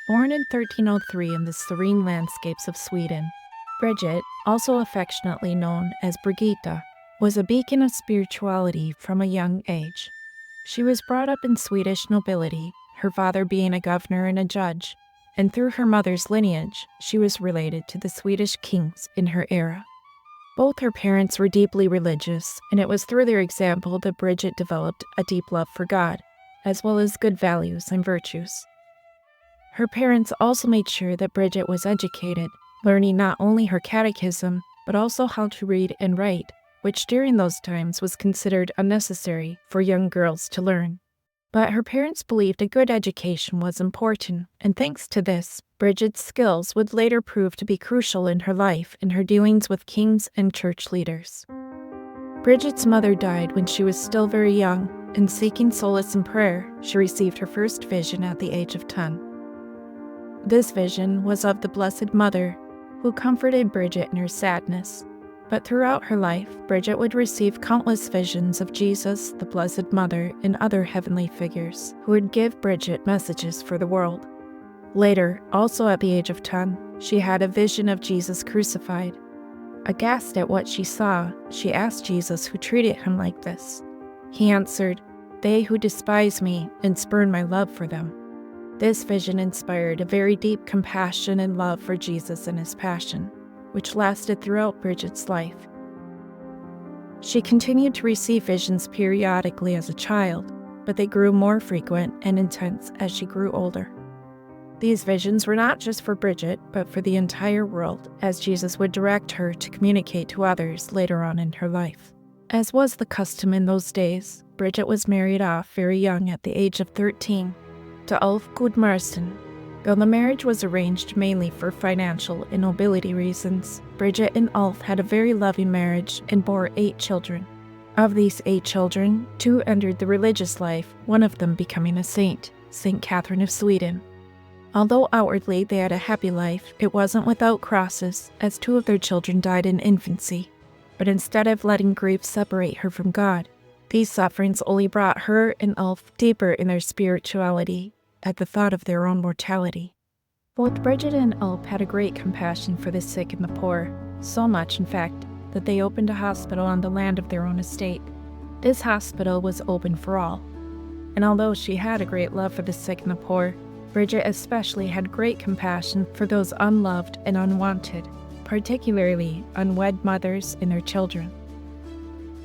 Born in 1303 in the serene landscapes of Sweden, Bridget, also affectionately known as Brigitta, was a beacon of spirituality from a young age. She was brought up in Swedish nobility, her father being a governor and a judge, and through her mother's lineage, she was related to the Swedish kings in her era. Both her parents were deeply religious, and it was through their example that Bridget developed a deep love for God, as well as good values and virtues. Her parents also made sure that Bridget was educated, learning not only her catechism, but also how to read and write, which during those times was considered unnecessary for young girls to learn. But her parents believed a good education was important, and thanks to this, Bridget's skills would later prove to be crucial in her life and her dealings with kings and church leaders. Bridget's mother died when she was still very young, and seeking solace in prayer, she received her first vision at the age of 10. This vision was of the Blessed Mother, who comforted Bridget in her sadness. But throughout her life, Bridget would receive countless visions of Jesus, the Blessed Mother, and other heavenly figures who would give Bridget messages for the world. Later, also at the age of 10, she had a vision of Jesus crucified. Aghast at what she saw, she asked Jesus who treated him like this. He answered, "They who despise me and spurn my love for them." This vision inspired a very deep compassion and love for Jesus and his passion, which lasted throughout Bridget's life. She continued to receive visions periodically as a child, but they grew more frequent and intense as she grew older. These visions were not just for Bridget, but for the entire world, as Jesus would direct her to communicate to others later on in her life. As was the custom in those days, Bridget was married off very young at the age of 13 to Ulf Gudmarsson. Though the marriage was arranged mainly for financial and nobility reasons, Bridget and Ulf had a very loving marriage and bore 8 children. Of these 8 children, 2 entered the religious life, one of them becoming a saint, St. Catherine of Sweden. Although outwardly they had a happy life, it wasn't without crosses, as 2 of their children died in infancy. But instead of letting grief separate her from God, these sufferings only brought her and Ulf deeper in their spirituality at the thought of their own mortality. Both Bridget and Ulf had a great compassion for the sick and the poor, so much, in fact, that they opened a hospital on the land of their own estate. This hospital was open for all. And although she had a great love for the sick and the poor, Bridget especially had great compassion for those unloved and unwanted, particularly unwed mothers and their children.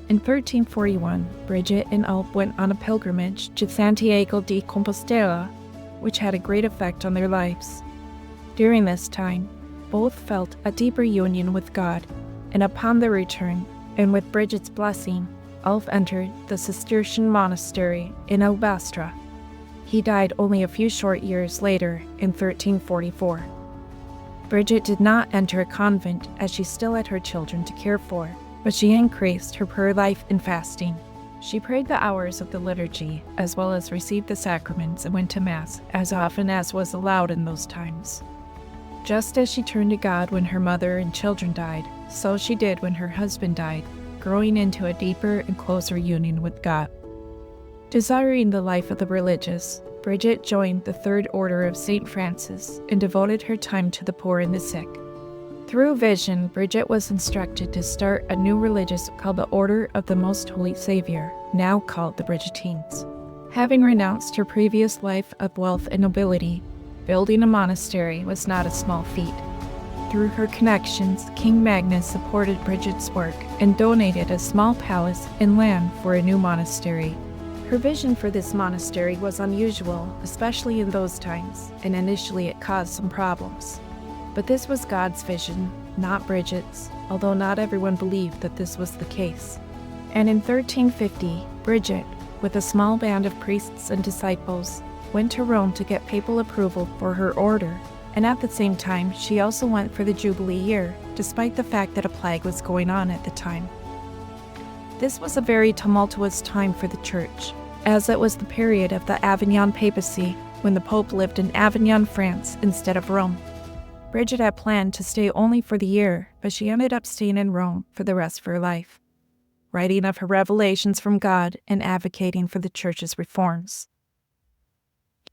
In 1341, Bridget and Ulf went on a pilgrimage to Santiago de Compostela, which had a great effect on their lives. During this time, both felt a deeper union with God, and upon their return, and with Bridget's blessing, Ulf entered the Cistercian monastery in Albastra. He died only a few short years later in 1344. Bridget did not enter a convent as she still had her children to care for, but she increased her prayer life and fasting. She prayed the hours of the liturgy, as well as received the sacraments and went to Mass as often as was allowed in those times. Just as she turned to God when her mother and children died, so she did when her husband died, growing into a deeper and closer union with God. Desiring the life of the religious, Bridget joined the Third Order of St. Francis and devoted her time to the poor and the sick. Through vision, Bridget was instructed to start a new religious called the Order of the Most Holy Savior, now called the Bridgetines. Having renounced her previous life of wealth and nobility, building a monastery was not a small feat. Through her connections, King Magnus supported Bridget's work and donated a small palace and land for a new monastery. Her vision for this monastery was unusual, especially in those times, and initially it caused some problems. But this was God's vision, not Bridget's, although not everyone believed that this was the case. And in 1350, Bridget, with a small band of priests and disciples, went to Rome to get papal approval for her order, and at the same time, she also went for the Jubilee year, despite the fact that a plague was going on at the time. This was a very tumultuous time for the Church, as it was the period of the Avignon papacy, when the Pope lived in Avignon, France, instead of Rome. Bridget had planned to stay only for the year, but she ended up staying in Rome for the rest of her life, writing of her revelations from God and advocating for the Church's reforms.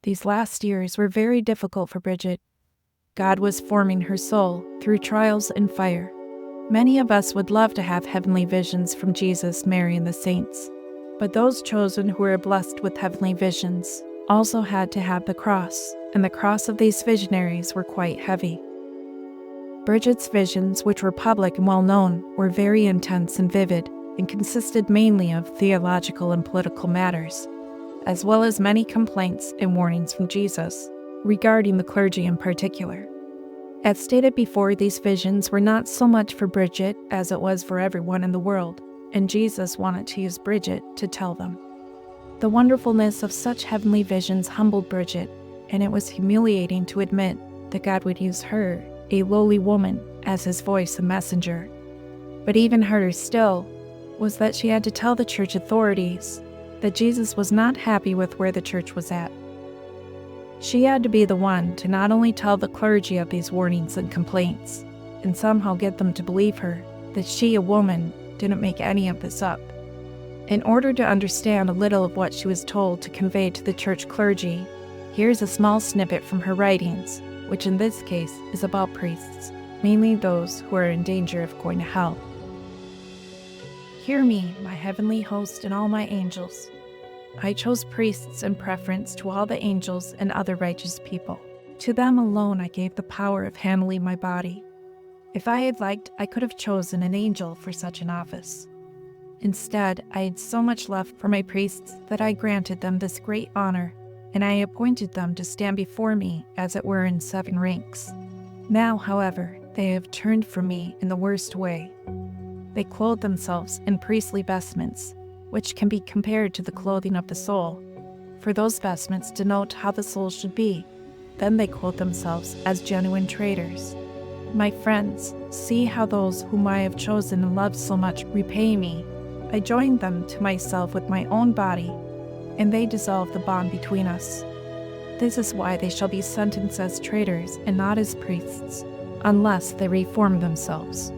These last years were very difficult for Bridget. God was forming her soul through trials and fire. Many of us would love to have heavenly visions from Jesus, Mary, and the saints. But those chosen who were blessed with heavenly visions also had to have the cross, and the cross of these visionaries were quite heavy. Bridget's visions, which were public and well-known, were very intense and vivid, and consisted mainly of theological and political matters, as well as many complaints and warnings from Jesus regarding the clergy in particular. As stated before, these visions were not so much for Bridget as it was for everyone in the world, and Jesus wanted to use Bridget to tell them. The wonderfulness of such heavenly visions humbled Bridget, and it was humiliating to admit that God would use her, a lowly woman, as his voice and messenger. But even harder still was that she had to tell the church authorities that Jesus was not happy with where the church was at. She had to be the one to not only tell the clergy of these warnings and complaints, and somehow get them to believe her, that she, a woman, didn't make any of this up. In order to understand a little of what she was told to convey to the church clergy, here's a small snippet from her writings, which in this case is about priests, mainly those who are in danger of going to hell. Hear me, my heavenly host and all my angels. I chose priests in preference to all the angels and other righteous people. To them alone I gave the power of handling my body. If I had liked, I could have chosen an angel for such an office. Instead, I had so much love for my priests that I granted them this great honor, and I appointed them to stand before me as it were in 7 ranks. Now, however, they have turned from me in the worst way. They clothe themselves in priestly vestments, which can be compared to the clothing of the soul, for those vestments denote how the soul should be. Then they clothe themselves as genuine traitors. My friends, see how those whom I have chosen and loved so much repay me. I joined them to myself with my own body, and they dissolve the bond between us. This is why they shall be sentenced as traitors and not as priests, unless they reform themselves.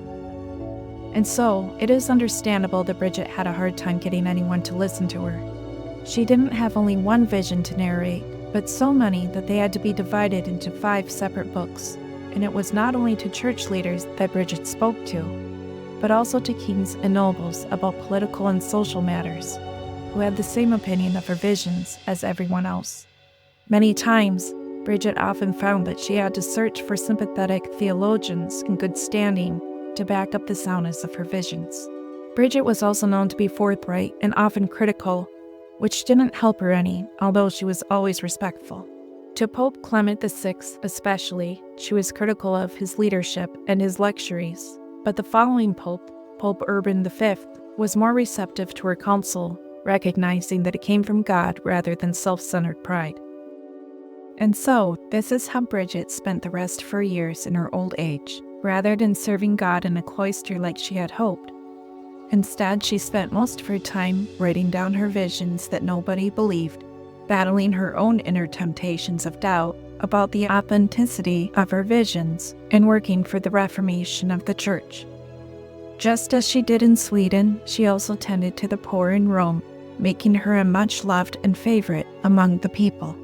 And so, it is understandable that Bridget had a hard time getting anyone to listen to her. She didn't have only one vision to narrate, but so many that they had to be divided into 5 separate books, and it was not only to church leaders that Bridget spoke to, but also to kings and nobles about political and social matters, who had the same opinion of her visions as everyone else. Many times, Bridget often found that she had to search for sympathetic theologians in good standing to back up the soundness of her visions. Bridget was also known to be forthright and often critical, which didn't help her any, although she was always respectful. To Pope Clement VI especially, she was critical of his leadership and his luxuries, but the following pope, Pope Urban V, was more receptive to her counsel, recognizing that it came from God rather than self-centered pride. And so, this is how Bridget spent the rest of her years in her old age, rather than serving God in a cloister like she had hoped. Instead, she spent most of her time writing down her visions that nobody believed, battling her own inner temptations of doubt about the authenticity of her visions, and working for the reformation of the Church. Just as she did in Sweden, she also tended to the poor in Rome, making her a much-loved and favorite among the people.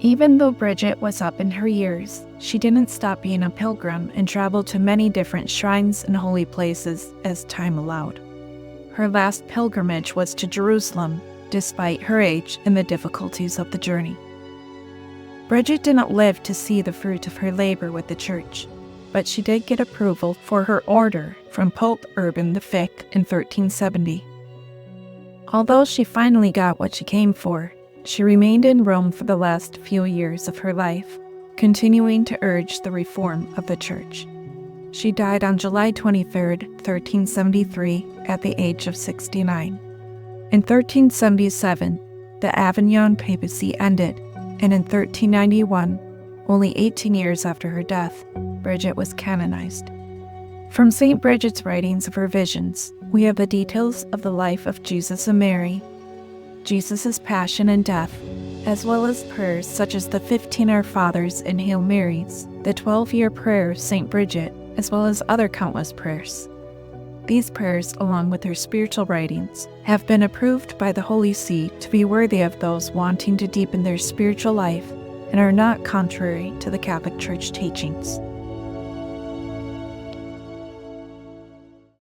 Even though Bridget was up in her years, she didn't stop being a pilgrim and traveled to many different shrines and holy places as time allowed. Her last pilgrimage was to Jerusalem, despite her age and the difficulties of the journey. Bridget didn't live to see the fruit of her labor with the Church, but she did get approval for her order from Pope Urban V in 1370. Although she finally got what she came for, she remained in Rome for the last few years of her life, continuing to urge the reform of the Church. She died on July 23, 1373, at the age of 69. In 1377, the Avignon papacy ended, and in 1391, only 18 years after her death, Bridget was canonized. From St. Bridget's writings of her visions, we have the details of the life of Jesus and Mary, Jesus' passion and death, as well as prayers such as the 15 Our Fathers and Hail Marys, the 12-year prayer of St. Bridget, as well as other countless prayers. These prayers, along with her spiritual writings, have been approved by the Holy See to be worthy of those wanting to deepen their spiritual life and are not contrary to the Catholic Church teachings.